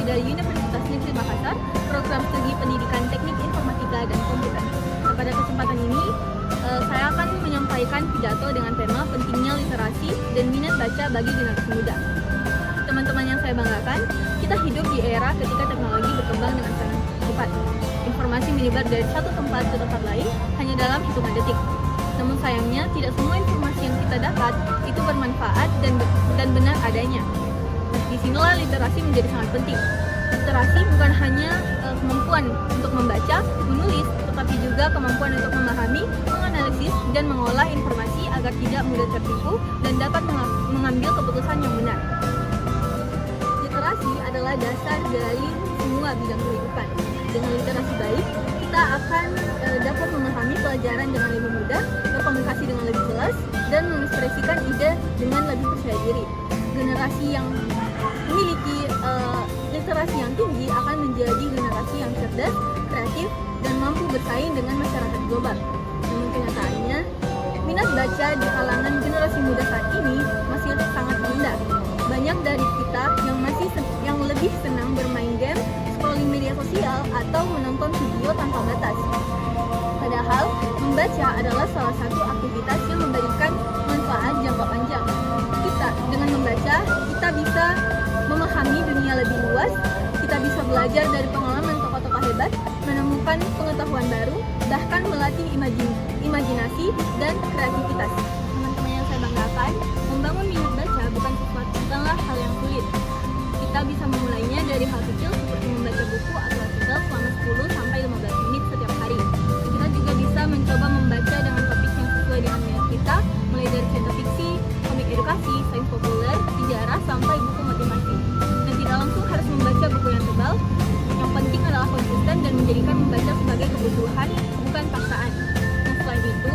dari Universitas Negeri Makassar, program studi pendidikan teknik informatika dan komputer. Nah, pada kesempatan ini, saya akan menyampaikan pidato dengan tema pentingnya literasi dan minat baca bagi generasi muda. Teman-teman yang saya banggakan, kita hidup di era ketika teknologi berkembang dengan sangat cepat. Informasi menyebar dari satu tempat ke tempat lain hanya dalam hitungan detik. Namun sayangnya, tidak semua informasi yang kita dapat itu bermanfaat dan benar adanya. Disinilah literasi menjadi sangat penting. Literasi bukan hanya kemampuan untuk membaca, menulis, tetapi juga kemampuan untuk memahami, menganalisis, dan mengolah informasi agar tidak mudah tertipu dan dapat mengambil keputusan yang benar. Literasi adalah dasar dari semua bidang kehidupan. Dengan literasi baik, kita akan dapat memahami pelajaran dengan lebih mudah, berkomunikasi dengan lebih jelas, dan mengekspresikan ide dengan lebih percaya diri. Generasi yang memiliki literasi yang tinggi akan menjadi generasi yang cerdas, kreatif, dan mampu bersaing dengan masyarakat global. Namun kenyataannya, minat baca di kalangan generasi muda saat ini masih sangat rendah. Banyak dari kita yang lebih senang bermain game, scrolling media sosial, atau menonton video tanpa batas. Padahal, membaca adalah salah satu aktivitas yang memberikan manfaat jangka panjang. Dengan membaca, kita bisa memahami dunia lebih luas, kita bisa belajar dari pengalaman tokoh-tokoh hebat, menemukan pengetahuan baru, bahkan melatih imajinasi dan kreativitas. Teman-teman yang saya banggakan, membangun minat baca bukanlah hal yang sulit. Kita bisa memulainya dari hal kecil seperti membaca buku atau artikel selama 10-15 menit setiap hari. Kita juga bisa mencoba membaca dengan topik yang sesuai dengan minat kita, mulai dari cerita fiksi, komik edukasi, sains populer, sejarah, sampai buku motivasi. Dan tidak langsung harus membaca buku yang tebal. Yang penting adalah konsisten dan menjadikan membaca sebagai kebutuhan, bukan paksaan. Nah, selain itu,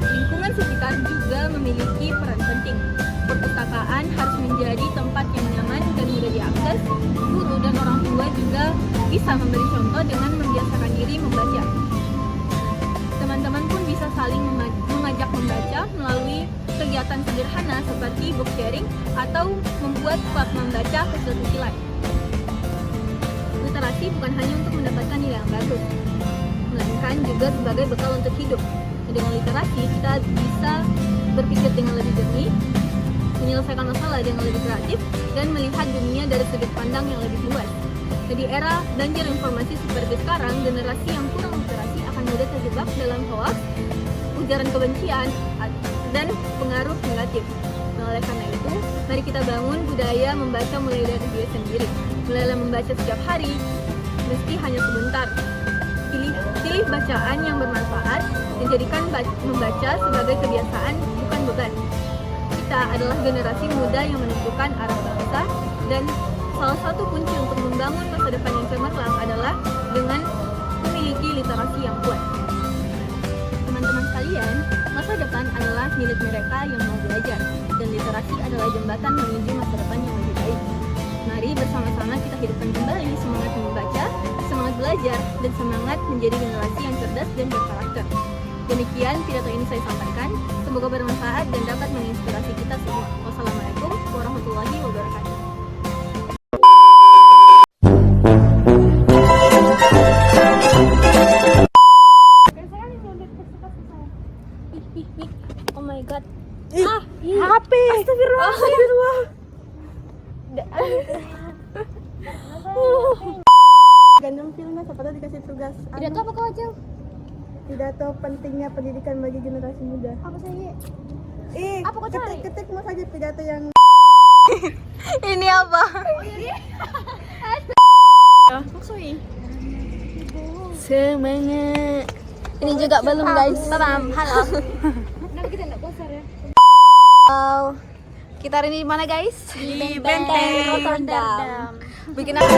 lingkungan sekitar juga memiliki peran penting. Perpustakaan harus menjadi tempat yang nyaman dan mudah diakses. Guru dan orang tua juga bisa memberi contoh dengan membiasakan diri membaca. Teman-teman pun bisa saling mengajak membaca melalui kegiatan sederhana seperti book sharing atau membuat klub membaca kecil-kecilan. Literasi bukan hanya untuk mendapatkan nilai yang bagus, melainkan juga sebagai bekal untuk hidup. Dengan literasi, kita bisa berpikir dengan lebih jernih, menyelesaikan masalah dengan lebih kreatif, dan melihat dunia dari sudut pandang yang lebih luas. Di era banjir informasi seperti sekarang, generasi yang kurang literasi akan mudah terjebak dalam hoaks, ujaran kebencian, dan pengaruh negatif. Nah, oleh karena itu, mari kita bangun budaya membaca mulai dari diri sendiri. Mulailah membaca setiap hari, meski hanya sebentar. Pilih bacaan yang bermanfaat dan jadikan membaca sebagai kebiasaan, bukan beban. Kita adalah generasi muda yang menentukan arah bangsa, dan salah satu kunci untuk membangun masa depan yang cemerlang adalah dengan memiliki literasi yang kuat. Teman-teman sekalian, masa depan adalah milik mereka yang mau belajar, dan literasi adalah jembatan menuju masa depan yang lebih baik. Mari bersama-sama kita hidupkan kembali semangat membaca, semangat belajar, dan semangat menjadi generasi yang cerdas dan berkarakter. Demikian pidato ini saya sampaikan, semoga bermanfaat dan dapat menginspirasi kita semua. Wassalamualaikum warahmatullahi wabarakatuh. Oh my god. HP. Astagfirullah. Gandeng filmnya, siapa tahu dikasih tugas. Pidato apa kau aja? Pidato pentingnya pendidikan bagi generasi muda. Apa sih? Apa kau cari? Ketik mau saja pidato yang Ini apa? Maksudnya? semangat. Ini juga belum guys. Halo. Kenapa kita enggak puasa ya? Halo. Kita hari ini di mana guys? Di Benteng Rotterdam. Bikin apa?